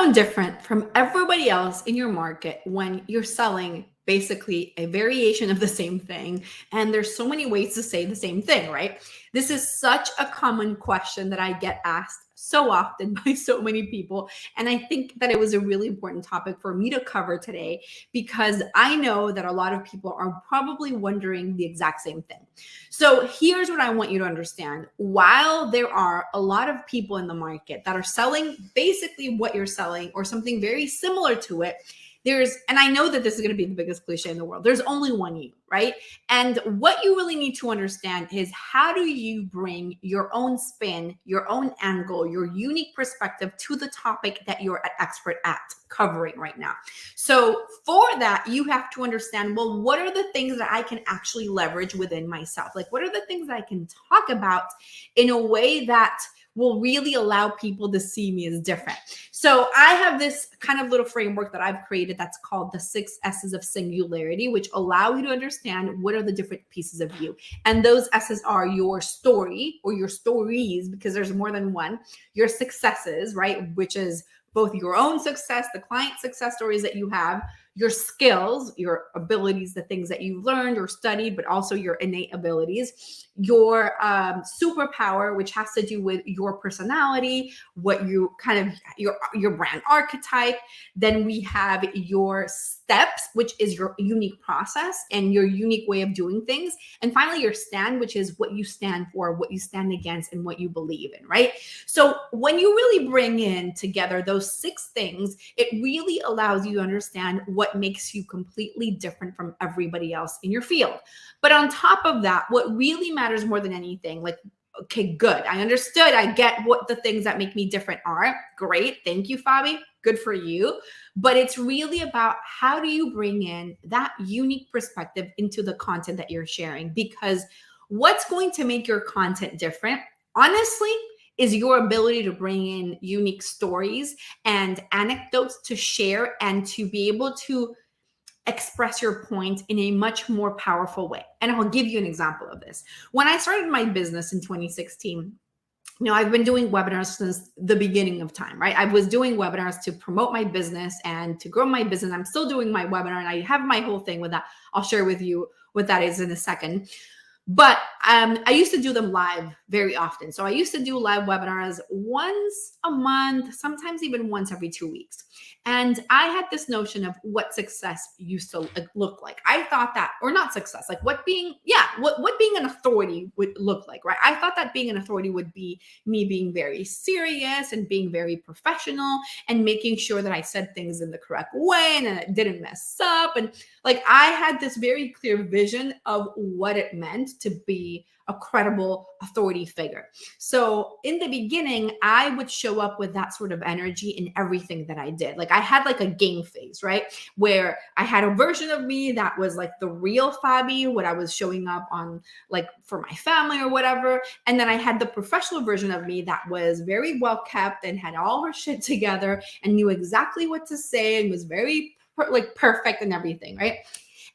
sound different from everybody else in your market when you're selling basically a variation of the same thing? And there's so many ways to say the same thing, right? This is such a common question that I get asked so often by so many people. And I think that it was a really important topic for me to cover today because I know that a lot of people are probably wondering the exact same thing. So here's what I want you to understand. While there are a lot of people in the market that are selling basically what you're selling or something very similar to it, and I know that this is going to be the biggest cliche in the world, there's only one you, right? And what you really need to understand is how do you bring your own spin, your own angle, your unique perspective to the topic that you're an expert at covering right now. So for that, you have to understand, well, what are the things that I can actually leverage within myself? Like, what are the things that I can talk about in a way that will really allow people to see me as different? So I have this kind of little framework that I've created that's called the 6 S's of singularity, which allow you to understand what are the different pieces of you. And those S's are your story or your stories, because there's more than one, your successes, right? Which is both your own success, the client success stories that you have, your skills, your abilities, the things that you've learned or studied, but also your innate abilities, your superpower, which has to do with your personality, what you kind of, your brand archetype. Then we have your steps, which is your unique process and your unique way of doing things. And finally, your stand, which is what you stand for, what you stand against, and what you believe in, right? So when you really bring in together those 6 things, it really allows you to understand what makes you completely different from everybody else in your field. But on top of that, what really matters more than anything, like, okay, good, I understood, I get what the things that make me different are. Great, thank you, Fabi, good for you. But it's really about how do you bring in that unique perspective into the content that you're sharing? Because what's going to make your content different, honestly, is your ability to bring in unique stories and anecdotes to share and to be able to express your point in a much more powerful way. And I'll give you an example of this. When I started my business in 2016, I've been doing webinars since the beginning of time, right? I was doing webinars to promote my business and to grow my business. I'm still doing my webinar and I have my whole thing with that. I'll share with you what that is in a second. But I used to do them live very often. So I used to do live webinars once a month, sometimes even once every 2 weeks. And I had this notion of what success used to look like. I thought that, or not success, like what being an authority would look like, right? I thought that being an authority would be me being very serious and being very professional and making sure that I said things in the correct way and that it didn't mess up. And like I had this very clear vision of what it meant to be a credible authority figure. So in the beginning, I would show up with that sort of energy in everything that I did. Like I had like a game phase, right? Where I had a version of me that was like the real Fabi, what I was showing up on like for my family or whatever. And then I had the professional version of me that was very well kept and had all her shit together and knew exactly what to say and was very perfect and everything, right?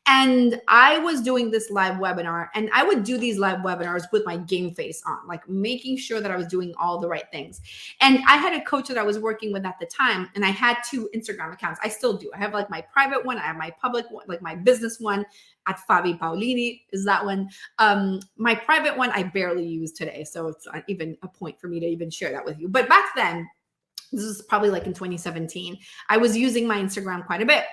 And I was doing this live webinar and I would do these live webinars with my game face on, like making sure that I was doing all the right things. And I had a coach that I was working with at the time and I had 2 Instagram accounts. I still do. I have like my private one. I have my public one, like my business one at Fabi Paolini is that one. My private one, I barely use today. So it's not even a point for me to even share that with you. But back then, this is probably like in 2017, I was using my Instagram quite a bit.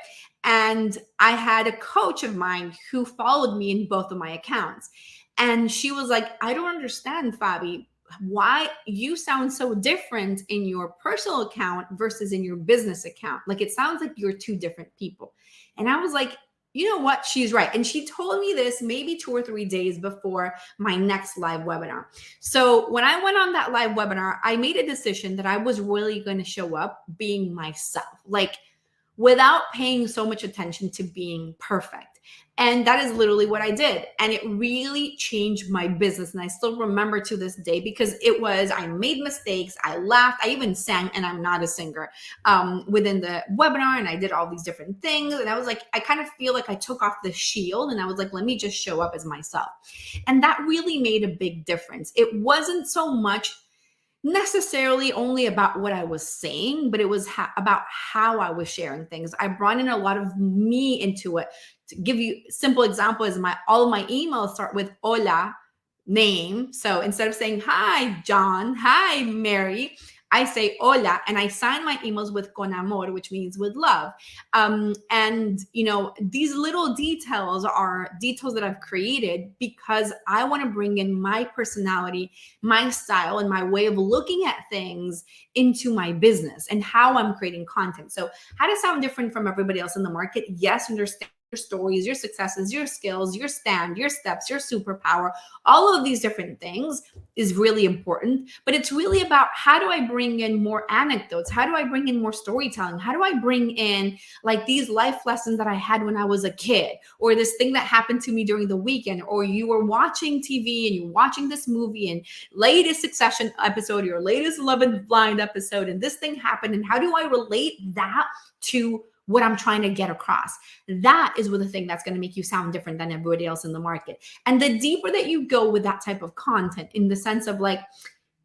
And I had a coach of mine who followed me in both of my accounts. And she was like, I don't understand, Fabi, why you sound so different in your personal account versus in your business account. Like, it sounds like you're 2 different people. And I was like, you know what? She's right. And she told me this maybe 2 or 3 days before my next live webinar. So when I went on that live webinar, I made a decision that I was really going to show up being myself. Like, without paying so much attention to being perfect. And that is literally what I did. And it really changed my business. And I still remember to this day because I made mistakes. I laughed. I even sang, and I'm not a singer, within the webinar. And I did all these different things. And I was like, I kind of feel like I took off the shield and I was like, let me just show up as myself. And that really made a big difference. It wasn't so much necessarily only about what I was saying, but it was about how I was sharing things. I brought in a lot of me into it. To give you a simple example is all of my emails start with hola, name. So instead of saying hi John, hi Mary, I say hola, and I sign my emails with con amor, which means with love. And these little details are details that I've created because I want to bring in my personality, my style, and my way of looking at things into my business and how I'm creating content. So how to sound different from everybody else in the market? Yes, understand your stories, your successes, your skills, your stand, your steps, your superpower, all of these different things is really important. But it's really about, how do I bring in more anecdotes? How do I bring in more storytelling? How do I bring in like these life lessons that I had when I was a kid, or this thing that happened to me during the weekend, or you were watching TV and you're watching this movie and latest Succession episode, your latest Love and Blind episode, and this thing happened, and how do I relate that to what I'm trying to get across? That is what the thing that's going to make you sound different than everybody else in the market. And the deeper that you go with that type of content, in the sense of like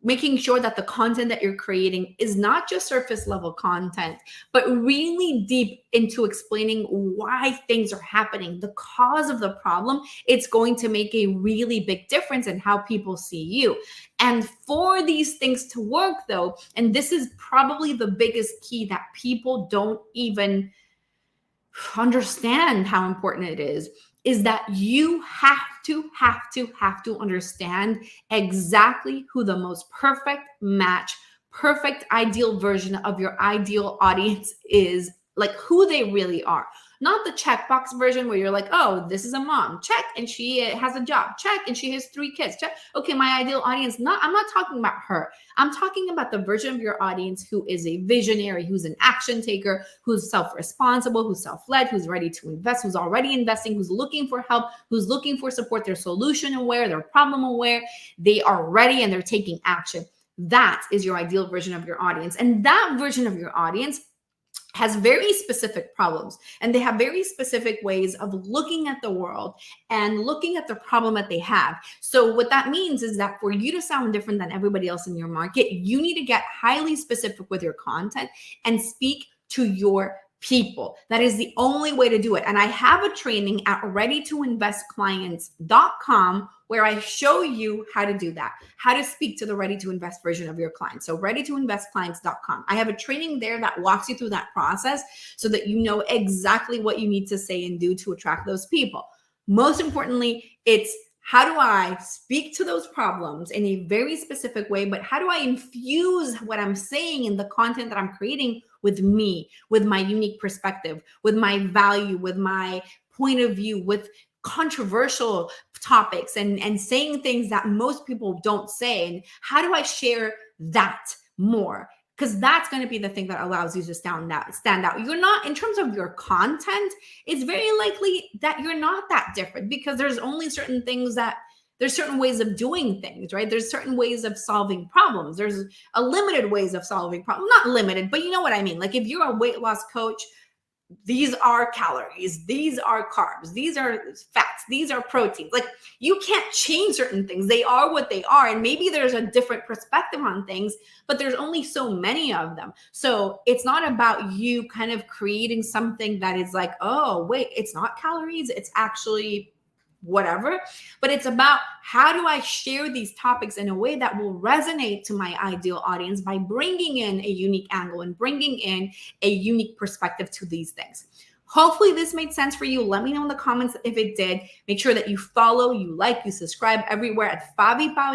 making sure that the content that you're creating is not just surface level content, but really deep into explaining why things are happening, the cause of the problem, it's going to make a really big difference in how people see you. And for these things to work though, and this is probably the biggest key that people don't even understand how important it is that you have to understand exactly who the most perfect match, perfect ideal version of your ideal audience is, like who they really are. Not the checkbox version where you're like, oh, this is a mom, check, and she has a job, check, and she has 3 kids, check. Okay, my ideal audience, I'm not talking about her. I'm talking about the version of your audience who is a visionary, who's an action taker, who's self-responsible, who's self-led, who's ready to invest, who's already investing, who's looking for help, who's looking for support. They're solution aware, they're problem aware, they are ready, and they're taking action. That is your ideal version of your audience. And that version of your audience has very specific problems, and they have very specific ways of looking at the world and looking at the problem that they have. So what that means is that for you to sound different than everybody else in your market, you need to get highly specific with your content and speak to your people. That is the only way to do it. And I have a training at readytoinvestclients.com where I show you how to do that, how to speak to the ready to invest version of your client. So readytoinvestclients.com. I have a training there that walks you through that process so that you know exactly what you need to say and do to attract those people. Most importantly, it's how do I speak to those problems in a very specific way, but how do I infuse what I'm saying in the content that I'm creating with me, with my unique perspective, with my value, with my point of view, with controversial topics and saying things that most people don't say. And how do I share that more? Because that's going to be the thing that allows you to stand out. You're not, in terms of your content, it's very likely that you're not that different, because there's only certain things that there's certain ways of doing things, right? There's certain ways of solving problems. There's a limited ways of solving problems, not limited, but you know what I mean? Like if you're a weight loss coach, these are calories, these are carbs, these are fats, these are proteins. Like you can't change certain things. They are what they are. And maybe there's a different perspective on things, but there's only so many of them. So it's not about you kind of creating something that is like, oh, wait, it's not calories, it's actually whatever, but it's about how do I share these topics in a way that will resonate to my ideal audience by bringing in a unique angle and bringing in a unique perspective to these things. Hopefully this made sense for you. Let me know in the comments if it did. Make sure that you follow, you like, you subscribe everywhere at Fabi Paolini.